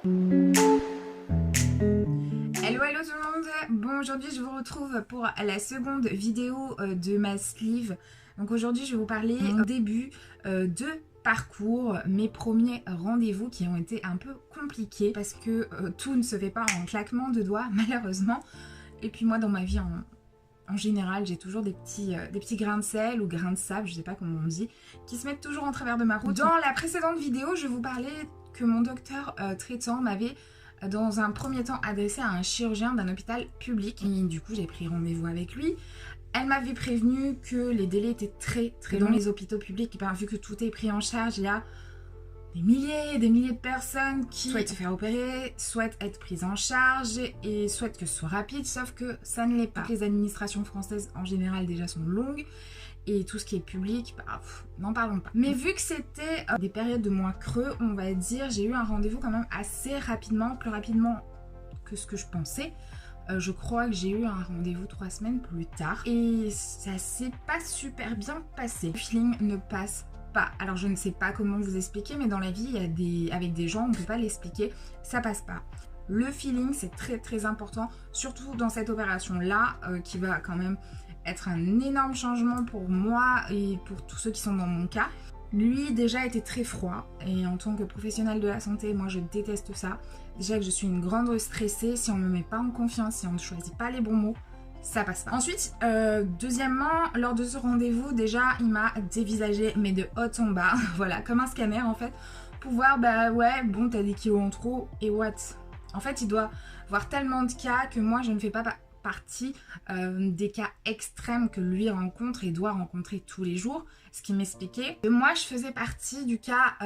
Hello tout le monde. Bon, aujourd'hui je vous retrouve pour la seconde vidéo de ma sleeve. Donc aujourd'hui je vais vous parler au début de parcours, mes premiers rendez-vous qui ont été un peu compliqués parce que tout ne se fait pas en claquement de doigts malheureusement. Et puis moi dans ma vie en général j'ai toujours des petits grains de sel ou grains de sable, je sais pas comment on dit, qui se mettent toujours en travers de ma route. Dans la précédente vidéo je vous parlais que mon docteur traitant m'avait dans un premier temps adressé à un chirurgien d'un hôpital public. Et du coup j'ai pris rendez-vous avec lui. Elle m'avait prévenu que les délais étaient très longs dans les hôpitaux publics. Et bien, vu que tout est pris en charge, il y a des milliers de personnes qui souhaitent se faire opérer, souhaitent être prises en charge et souhaitent que ce soit rapide, sauf que ça ne l'est pas. Toutes les administrations françaises en général déjà sont longues. Et tout ce qui est public, bah, n'en parlons pas. Mais vu que c'était des périodes de mois creux, on va dire, j'ai eu un rendez-vous quand même assez rapidement, plus rapidement que ce que je pensais. Je crois que j'ai eu un rendez-vous 3 semaines plus tard. Et ça s'est pas super bien passé. Le feeling ne passe pas. Alors je ne sais pas comment vous expliquer, mais dans la vie, avec des gens, on ne peut pas l'expliquer, ça passe pas. Le feeling, c'est très important, surtout dans cette opération-là, qui va quand même être un énorme changement pour moi et pour tous ceux qui sont dans mon cas. Lui déjà était très froid et en tant que professionnel de la santé, moi je déteste ça. Déjà que je suis une grande stressée, si on me met pas en confiance, si on ne choisit pas les bons mots, ça passe pas. Ensuite, deuxièmement, lors de ce rendez-vous, déjà il m'a dévisagé mais de haut en bas, voilà, comme un scanner en fait, pour voir bah ouais, bon t'as des kilos en trop et what. En fait il doit voir tellement de cas que moi je ne fais pas partie des cas extrêmes que lui rencontre et doit rencontrer tous les jours, ce qui m'expliquait que moi je faisais partie du cas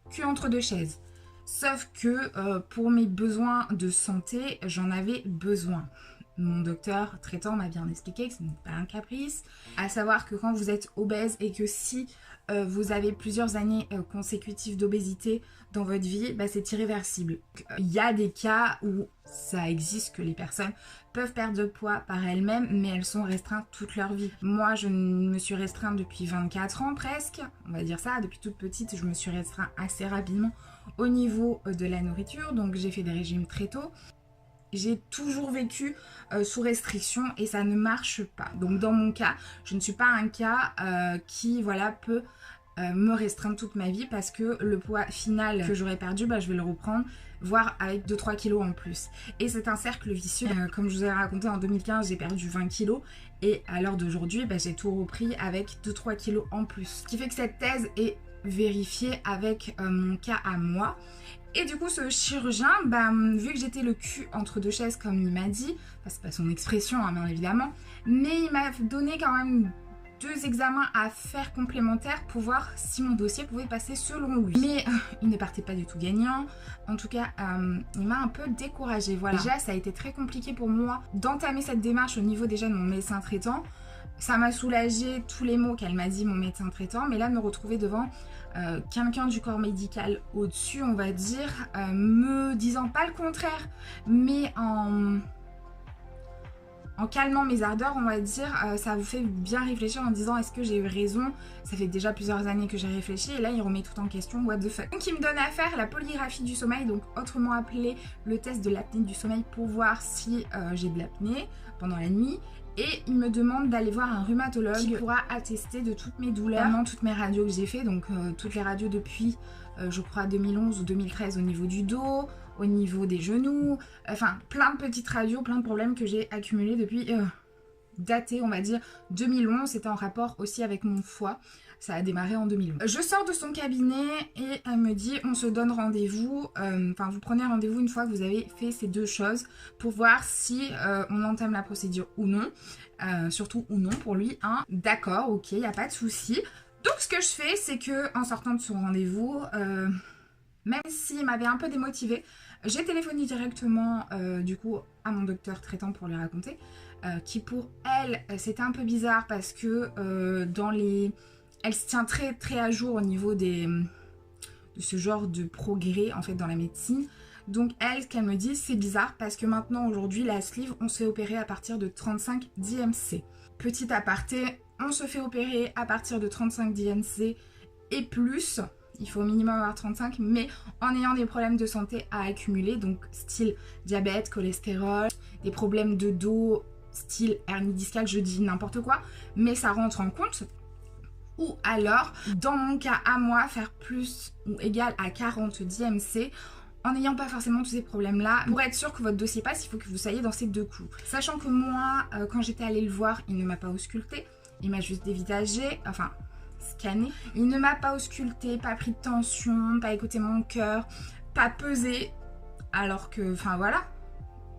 cul entre deux chaises, sauf que pour mes besoins de santé j'en avais besoin. Mon docteur traitant m'a bien expliqué que ce n'est pas un caprice, à savoir que quand vous êtes obèse et que si vous avez plusieurs années consécutives d'obésité dans votre vie, bah, c'est irréversible. Il y a des cas où ça existe que les personnes peuvent perdre de poids par elles-mêmes, mais elles sont restreintes toute leur vie. Moi, je me suis restreinte depuis 24 ans presque, on va dire ça, depuis toute petite, je me suis restreinte assez rapidement au niveau de la nourriture, donc j'ai fait des régimes très tôt. J'ai toujours vécu sous restriction et ça ne marche pas. Donc dans mon cas, je ne suis pas un cas qui voilà, peut me restreindre toute ma vie parce que le poids final que j'aurais perdu, bah, je vais le reprendre, voire avec 2-3 kilos en plus. Et c'est un cercle vicieux. Comme je vous ai raconté, en 2015, j'ai perdu 20 kilos et à l'heure d'aujourd'hui, bah, j'ai tout repris avec 2-3 kilos en plus. Ce qui fait que cette thèse est vérifiée avec mon cas à moi. Et du coup ce chirurgien, bah, vu que j'étais le cul entre deux chaises comme il m'a dit, enfin, c'est pas son expression hein, bien évidemment, mais il m'a donné quand même 2 examens à faire complémentaires pour voir si mon dossier pouvait passer selon lui. Mais il ne partait pas du tout gagnant, en tout cas il m'a un peu découragée. Voilà. Déjà ça a été très compliqué pour moi d'entamer cette démarche au niveau déjà de mon médecin traitant. Ça m'a soulagé tous les mots qu'elle m'a dit mon médecin traitant, mais là me retrouver devant quelqu'un du corps médical au-dessus, on va dire, me disant pas le contraire, mais en calmant mes ardeurs, on va dire, ça vous fait bien réfléchir en disant est-ce que j'ai eu raison? Ça fait déjà plusieurs années que j'ai réfléchi et là il remet tout en question, what the fuck. Donc il me donne à faire la polygraphie du sommeil, donc autrement appelé le test de l'apnée du sommeil pour voir si j'ai de l'apnée pendant la nuit. Et il me demande d'aller voir un rhumatologue qui pourra attester de toutes mes douleurs, vraiment toutes mes radios que j'ai fait, donc toutes les radios depuis je crois 2011 ou 2013 au niveau du dos, au niveau des genoux, enfin plein de petites radios, plein de problèmes que j'ai accumulés depuis daté on va dire 2011, c'était en rapport aussi avec mon foie. Ça a démarré en 2011. Je sors de son cabinet et elle me dit on se donne rendez-vous, enfin vous prenez rendez-vous une fois que vous avez fait ces 2 choses pour voir si on entame la procédure ou non, surtout ou non pour lui, hein. D'accord, ok, y a pas de souci. Donc ce que je fais c'est que en sortant de son rendez-vous, même s'il m'avait un peu démotivée, j'ai téléphoné directement du coup à mon docteur traitant pour lui raconter, qui pour elle c'était un peu bizarre parce que elle se tient très à jour au niveau de ce genre de progrès en fait dans la médecine. Donc elle, ce qu'elle me dit, c'est bizarre parce que maintenant aujourd'hui la sleeve, on se fait opérer à partir de 35 d'IMC. Petit aparté, on se fait opérer à partir de 35 d'IMC et plus. Il faut au minimum avoir 35, mais en ayant des problèmes de santé à accumuler, donc style diabète, cholestérol, des problèmes de dos, style hernie discale, je dis n'importe quoi, mais ça rentre en compte. Ou alors, dans mon cas à moi, faire plus ou égal à 40 d'IMC en n'ayant pas forcément tous ces problèmes-là. Pour être sûr que votre dossier passe, il faut que vous soyez dans ces 2 coups. Sachant que moi, quand j'étais allée le voir, il ne m'a pas ausculté, il m'a juste dévitagé, enfin scanné. Il ne m'a pas ausculté, pas pris de tension, pas écouté mon cœur, pas pesé. Alors que, enfin voilà,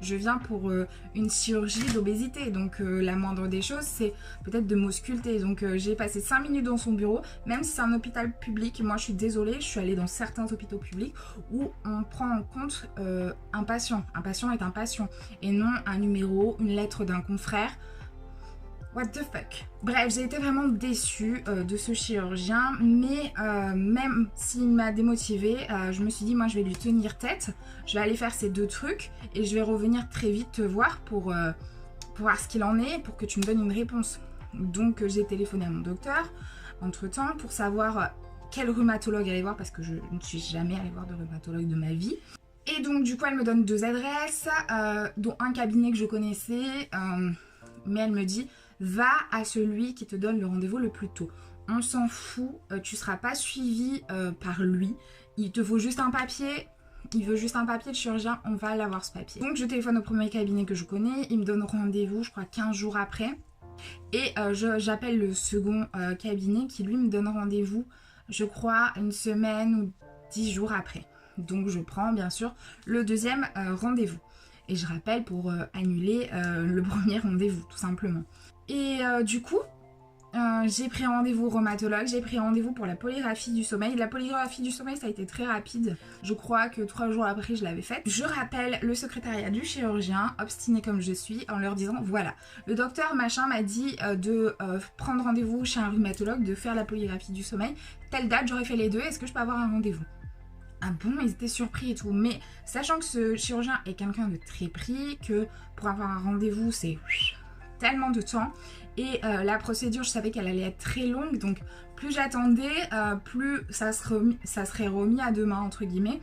je viens pour une chirurgie d'obésité, donc la moindre des choses c'est peut-être de m'ausculter. Donc j'ai passé 5 minutes dans son bureau, même si c'est un hôpital public. Moi je suis désolée, je suis allée dans certains hôpitaux publics où on prend en compte un patient. Un patient est un patient et non un numéro, une lettre d'un confrère. What the fuck. Bref, j'ai été vraiment déçue de ce chirurgien, mais même s'il m'a démotivée, je me suis dit, moi je vais lui tenir tête, je vais aller faire ces 2 trucs et je vais revenir très vite te voir pour voir ce qu'il en est, pour que tu me donnes une réponse. Donc j'ai téléphoné à mon docteur entre-temps pour savoir quel rhumatologue aller voir, parce que je ne suis jamais allée voir de rhumatologue de ma vie. Et donc du coup elle me donne 2 adresses, dont un cabinet que je connaissais, mais elle me dit, va à celui qui te donne le rendez-vous le plus tôt. On s'en fout, tu seras pas suivi par lui. Il te faut juste un papier. Il veut juste un papier de chirurgien, on va l'avoir ce papier. Donc je téléphone au premier cabinet que je connais. Il me donne rendez-vous, je crois 15 jours après. Et j'appelle le second cabinet qui lui me donne rendez-vous, je crois, 1 semaine ou 10 jours après. Donc je prends bien sûr le deuxième rendez-vous. Et je rappelle pour annuler le premier rendez-vous, tout simplement. Et du coup, j'ai pris rendez-vous au rhumatologue, j'ai pris rendez-vous pour la polygraphie du sommeil. La polygraphie du sommeil, ça a été très rapide. Je crois que 3 jours après, je l'avais faite. Je rappelle le secrétariat du chirurgien, obstinée comme je suis, en leur disant, voilà, le docteur machin m'a dit de prendre rendez-vous chez un rhumatologue, de faire la polygraphie du sommeil. Telle date, j'aurais fait les 2, est-ce que je peux avoir un rendez-vous? Ah bon, ils étaient surpris et tout, mais sachant que ce chirurgien est quelqu'un de très pris, que pour avoir un rendez-vous, c'est tellement de temps, et la procédure, je savais qu'elle allait être très longue, donc plus j'attendais, plus ça serait remis à demain, entre guillemets.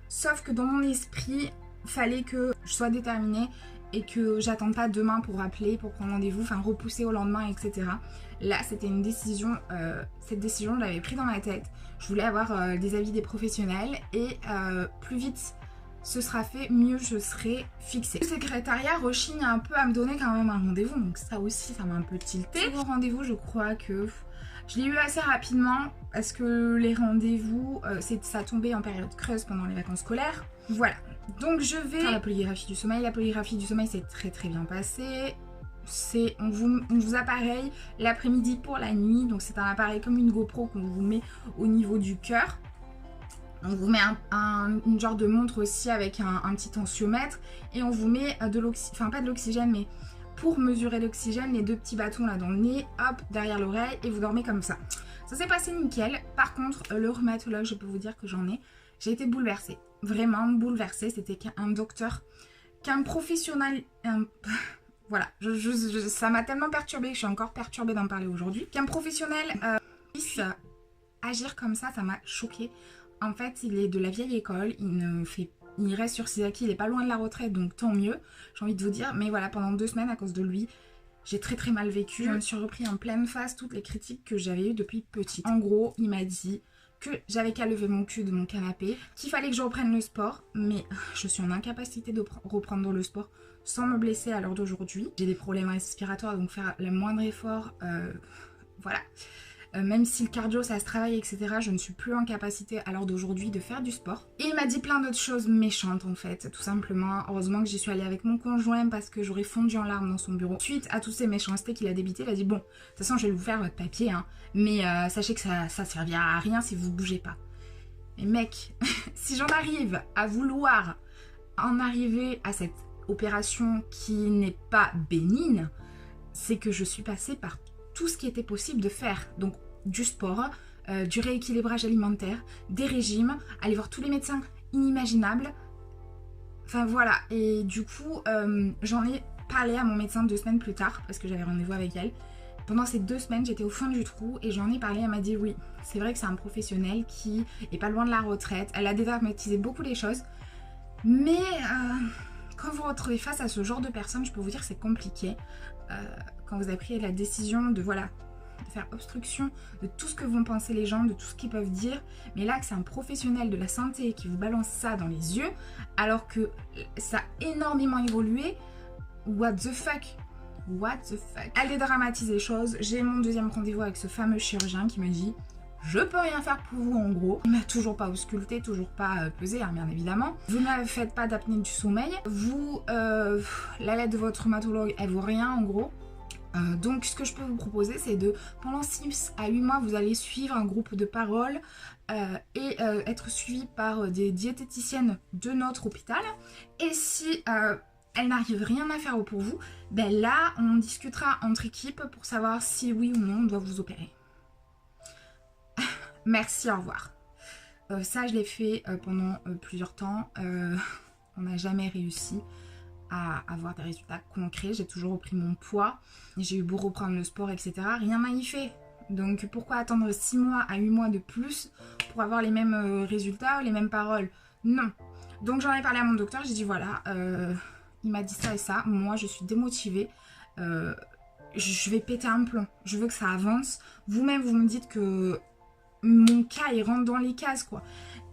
Sauf que dans mon esprit, fallait que je sois déterminée et que j'attende pas demain pour appeler, pour prendre rendez-vous, enfin repousser au lendemain, etc. Là, c'était une décision, cette décision, je l'avais prise dans ma tête. Je voulais avoir des avis des professionnels et plus vite ce sera fait, mieux je serai fixée. Le secrétariat rechigne un peu à me donner quand même un rendez-vous, donc ça aussi, ça m'a un peu tilté. Le rendez-vous, je crois que je l'ai eu assez rapidement parce que les rendez-vous, ça tombait en période creuse pendant les vacances scolaires. Voilà, donc je vais faire la polygraphie du sommeil. La polygraphie du sommeil s'est très très bien passée. On vous appareille l'après-midi pour la nuit, donc c'est un appareil comme une GoPro qu'on vous met au niveau du cœur. On vous met une genre de montre aussi avec un petit tensiomètre et on vous met de l'oxygène, enfin pas de l'oxygène, mais pour mesurer l'oxygène, les 2 petits bâtons là dans le nez, hop, derrière l'oreille, et vous dormez comme ça. Ça s'est passé nickel. Par contre, le rhumatologue, je peux vous dire que j'ai été bouleversée, vraiment bouleversée. C'était qu'un docteur, qu'un professionnel, voilà, ça m'a tellement perturbée que je suis encore perturbée d'en parler aujourd'hui. Qu'un professionnel puisse agir comme ça m'a choquée. En fait, il est de la vieille école, il reste sur ses acquis, il est pas loin de la retraite, donc tant mieux, j'ai envie de vous dire. Mais voilà, pendant 2 semaines, à cause de lui, j'ai très très mal vécu. Je me suis repris en pleine face toutes les critiques que j'avais eues depuis petite. En gros, il m'a dit que j'avais qu'à lever mon cul de mon canapé, qu'il fallait que je reprenne le sport, mais je suis en incapacité de reprendre le sport sans me blesser à l'heure d'aujourd'hui. J'ai des problèmes respiratoires, donc faire le moindre effort, voilà. Même si le cardio ça se travaille, etc., je ne suis plus en capacité à l'heure d'aujourd'hui de faire du sport. Et il m'a dit plein d'autres choses méchantes en fait, tout simplement. Heureusement que j'y suis allée avec mon conjoint parce que j'aurais fondu en larmes dans son bureau. Suite à toutes ces méchancetés qu'il a débité, il a dit bon, de toute façon je vais vous faire votre papier, hein, mais sachez que ça servira à rien si vous bougez pas. Mais mec, si j'en arrive à vouloir en arriver à cette opération qui n'est pas bénigne, c'est que je suis passée par tout ce qui était possible de faire. Donc du sport, du rééquilibrage alimentaire, des régimes, aller voir tous les médecins inimaginables. Enfin voilà, et du coup j'en ai parlé à mon médecin 2 semaines plus tard parce que j'avais rendez-vous avec elle. Pendant ces 2 semaines, j'étais au fond du trou et j'en ai parlé. Elle m'a dit oui, c'est vrai que c'est un professionnel qui est pas loin de la retraite. Elle a dédramatisé beaucoup les choses. Mais quand vous vous retrouvez face à ce genre de personnes, je peux vous dire que c'est compliqué. Quand vous avez pris la décision de voilà, de faire obstruction de tout ce que vont penser les gens, de tout ce qu'ils peuvent dire. Mais là, que c'est un professionnel de la santé qui vous balance ça dans les yeux, alors que ça a énormément évolué. What the fuck? What the fuck? Elle dédramatise les choses. J'ai mon 2e rendez-vous avec ce fameux chirurgien qui me dit je peux rien faire pour vous en gros. Il m'a toujours pas ausculté, toujours pas pesé, hein, bien évidemment. Vous ne faites pas d'apnée du sommeil. Vous, la lettre de votre rhumatologue, elle vaut rien en gros. Donc ce que je peux vous proposer, c'est de, pendant 6 à 8 mois, vous allez suivre un groupe de parole et être suivi par des diététiciennes de notre hôpital. Et si elle n'arrive rien à faire pour vous, ben là, on discutera entre équipes pour savoir si oui ou non on doit vous opérer. Merci, au revoir. Ça, je l'ai fait pendant plusieurs temps. On n'a jamais réussi à avoir des résultats concrets. J'ai toujours repris mon poids. J'ai eu beau reprendre le sport, etc. Rien n'a y fait. Donc, pourquoi attendre 6 mois à 8 mois de plus pour avoir les mêmes résultats, les mêmes paroles? Non. Donc, j'en ai parlé à mon docteur. J'ai dit, voilà, il m'a dit ça et ça. Moi, je suis démotivée. Je vais péter un plomb. Je veux que ça avance. Vous-même, vous me dites que mon cas, il rentre dans les cases, quoi.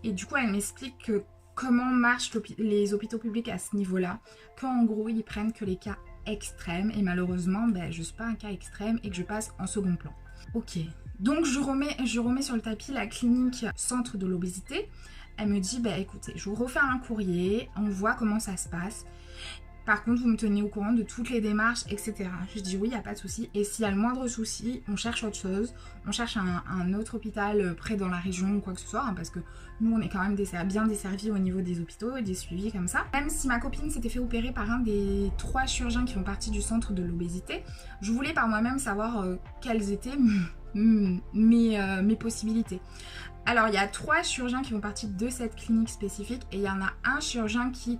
Et du coup, elle m'explique que comment marchent les hôpitaux publics à ce niveau-là. Qu'en gros, ils prennent que les cas extrêmes. Et malheureusement, ben, je ne suis pas un cas extrême et que je passe en second plan. Ok. Donc, je remets sur le tapis la clinique centre de l'obésité. Elle me dit, bah, écoutez, je vous refais un courrier. On voit comment ça se passe. Par contre, vous me tenez au courant de toutes les démarches, etc. Je dis oui, il n'y a pas de souci. Et s'il y a le moindre souci, on cherche autre chose. On cherche un autre hôpital près dans la région ou quoi que ce soit. Hein, parce que nous, on est quand même bien desservis au niveau des hôpitaux et des suivis comme ça. Même si ma copine s'était fait opérer par un des 3 chirurgiens qui font partie du centre de l'obésité, je voulais par moi-même savoir quelles étaient mes possibilités. Alors, il y a 3 chirurgiens qui font partie de cette clinique spécifique. Et il y en a un chirurgien qui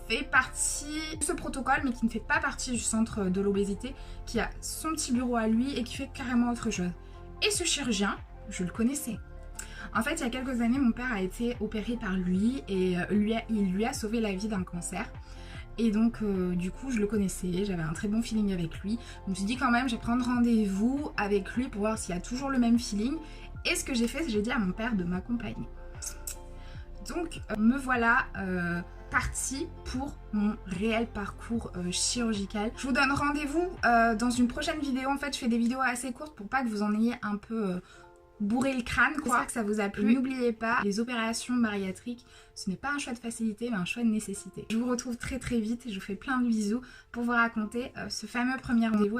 fait partie de ce protocole mais qui ne fait pas partie du centre de l'obésité, qui a son petit bureau à lui et qui fait carrément autre chose. Et ce chirurgien, je le connaissais. En fait, il y a quelques années, mon père a été opéré par lui et il lui a sauvé la vie d'un cancer. Et donc, du coup, je le connaissais, j'avais un très bon feeling avec lui. Je me suis dit quand même, je vais prendre rendez-vous avec lui pour voir s'il y a toujours le même feeling. Et ce que j'ai fait, c'est que j'ai dit à mon père de m'accompagner. Donc, me voilà partie pour mon réel parcours chirurgical. Je vous donne rendez-vous dans une prochaine vidéo. En fait, je fais des vidéos assez courtes pour pas que vous en ayez un peu bourré le crâne. J'espère que ça vous a plu. N'oubliez pas, les opérations bariatriques, ce n'est pas un choix de facilité, mais un choix de nécessité. Je vous retrouve très très vite et je vous fais plein de bisous pour vous raconter ce fameux premier rendez-vous.